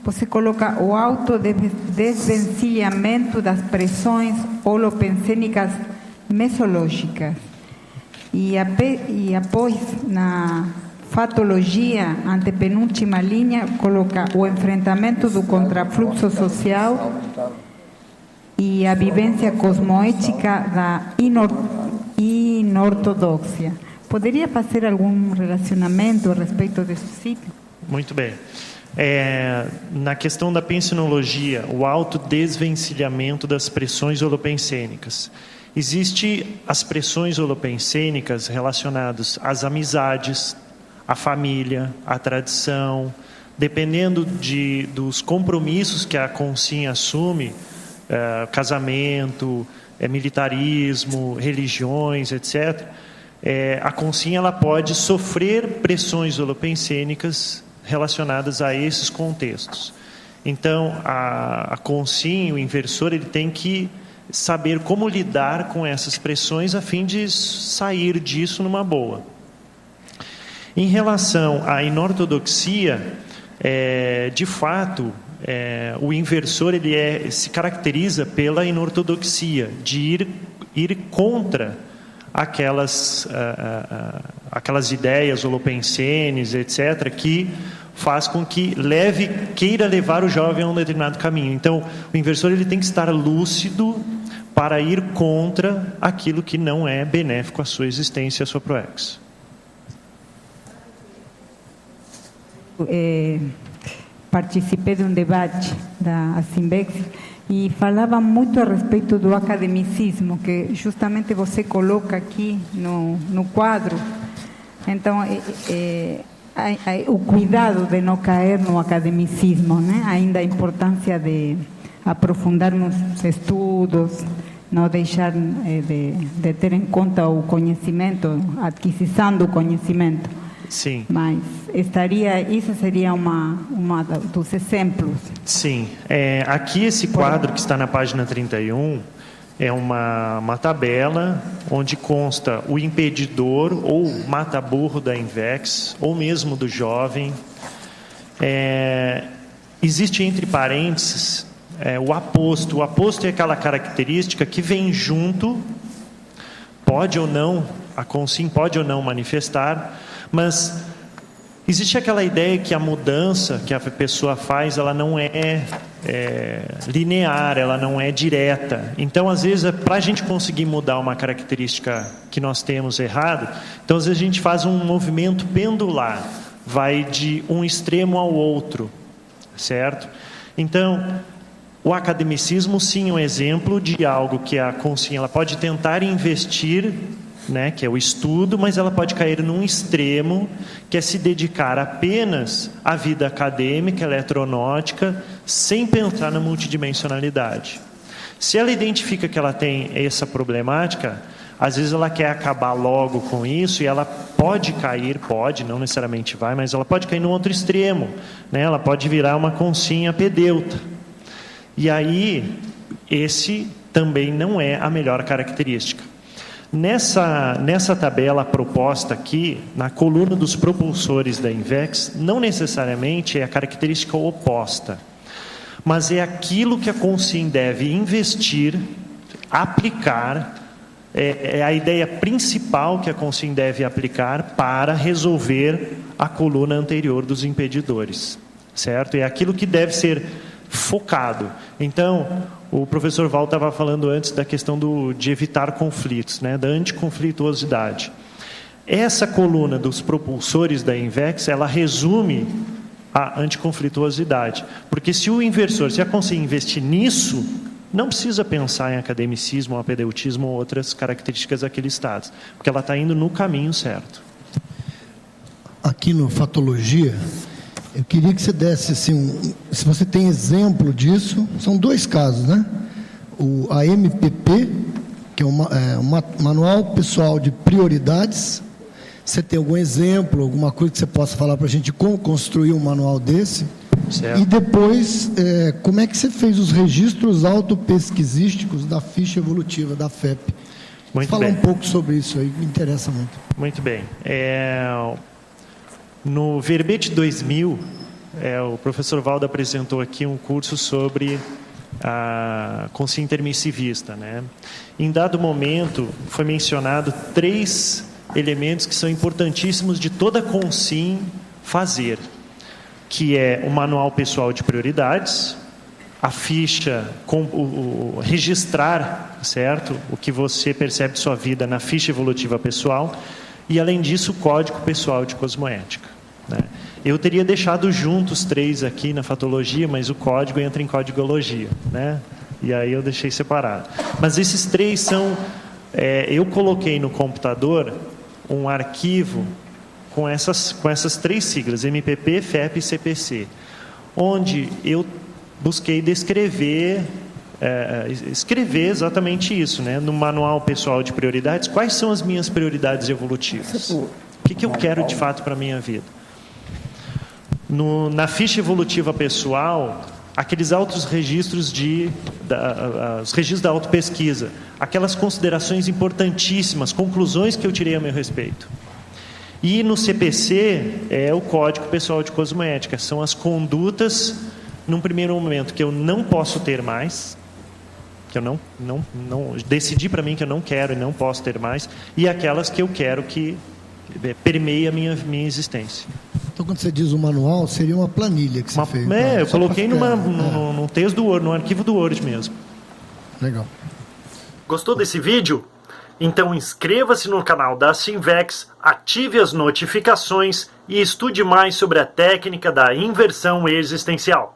Você coloca o autodesvencilhamento das pressões holopensênicas mesológicas. E após, na fatologia, antepenúltima linha, coloca o enfrentamento do contrafluxo social e a vivência cosmoética da inortodoxia. Poderia fazer algum relacionamento a respeito desse sítio? Muito bem. Na questão da pensinologia, o autodesvencilhamento das pressões holopensênicas. Existem as pressões holopensênicas relacionadas às amizades, à família, à tradição, dependendo dos compromissos que a consciência assume, casamento, militarismo, religiões, etc., a consciência ela pode sofrer pressões holopensênicas relacionadas a esses contextos. Então, a consciência, o inversor, ele tem que saber como lidar com essas pressões a fim de sair disso numa boa. Em relação à inortodoxia, de fato, o inversor ele se caracteriza pela inortodoxia, de ir contra aquelas ideias holopensenes, etc., que faz com que queira levar o jovem a um determinado caminho. Então, o inversor ele tem que estar lúcido para ir contra aquilo que não é benéfico à sua existência e à sua proex. Participei de um debate da Simbex e falava muito a respeito do academicismo, que justamente você coloca aqui no quadro. Então, o cuidado de não cair no academicismo, né? Ainda a importância de aprofundar nos estudos, não deixar de ter em conta o conhecimento, a aquisição do conhecimento. Sim. Mas isso seria uma dos exemplos. Sim. Aqui esse quadro que está na página 31 é uma tabela onde consta o impedidor ou mata-burro da INVEX, ou mesmo do jovem. Existe entre parênteses o aposto. O aposto é aquela característica que vem junto, a consciência pode ou não manifestar, mas existe aquela ideia que a mudança que a pessoa faz, ela não é linear, ela não é direta. Então, às vezes, para a gente conseguir mudar uma característica que nós temos errado, então, às vezes, a gente faz um movimento pendular, vai de um extremo ao outro, certo? Então, o academicismo, sim, é um exemplo de algo que a consciência ela pode tentar investir, né, que é o estudo, mas ela pode cair num extremo, que é se dedicar apenas à vida acadêmica, eletronótica, sem pensar na multidimensionalidade. Se ela identifica que ela tem essa problemática, às vezes ela quer acabar logo com isso e ela pode cair, não necessariamente vai, mas ela pode cair num outro extremo, né? Ela pode virar uma consciência pedeuta. E aí, esse também não é a melhor característica. Nessa tabela proposta aqui, na coluna dos propulsores da INVEX, não necessariamente é a característica oposta, mas é aquilo que a consciência deve investir, aplicar, é a ideia principal que a consciência deve aplicar para resolver a coluna anterior dos impedidores, certo? É aquilo que deve ser focado. Então, o professor Val estava falando antes da questão de evitar conflitos, né, da anticonflituosidade. Essa coluna dos propulsores da INVEX, ela resume a anticonflituosidade. Porque se a consciência investir nisso, não precisa pensar em academicismo, apedeutismo ou outras características daquele estado, porque ela está indo no caminho certo. Aqui no Fatologia, eu queria que você desse, assim, se você tem exemplo disso, são dois casos, né? A MPP, que é um Manual Pessoal de Prioridades. Você tem algum exemplo, alguma coisa que você possa falar para a gente como construir um manual desse? Certo. E depois, como é que você fez os registros autopesquisísticos da ficha evolutiva da FEP? Fala um pouco sobre isso aí, me interessa muito. Muito bem. No Verbete 2000, o professor Valdo apresentou aqui um curso sobre a consciência intermissivista, né? Em dado momento, foi mencionado 3 elementos que são importantíssimos de toda consim fazer, que é o manual pessoal de prioridades, a ficha, registrar, certo, o que você percebe de sua vida na ficha evolutiva pessoal, e além disso o código pessoal de cosmoética, né? Eu teria deixado juntos 3 aqui na fatologia, mas o código entra em códigologia, né? E aí eu deixei separado. Mas esses 3 são... eu coloquei no computador um arquivo com essas 3 siglas, MPP, FEP e CPC, onde eu busquei descrever, escrever exatamente isso, né? No manual pessoal de prioridades, quais são as minhas prioridades evolutivas? O que eu quero de fato para a minha vida? Na ficha evolutiva pessoal, aqueles altos registros os registros da autopesquisa, aquelas considerações importantíssimas, conclusões que eu tirei a meu respeito. E no CPC é o Código Pessoal de Cosmoética, são as condutas, num primeiro momento, que eu não posso ter mais, que eu não decidi para mim que eu não quero e não posso ter mais, e aquelas que eu quero que permeiem a minha existência. Então, quando você diz o manual, seria uma planilha que você fez. Eu coloquei no texto do Word, no arquivo do Word mesmo. Legal. Gostou desse vídeo? Então inscreva-se no canal da Simvex, ative as notificações e estude mais sobre a técnica da inversão existencial.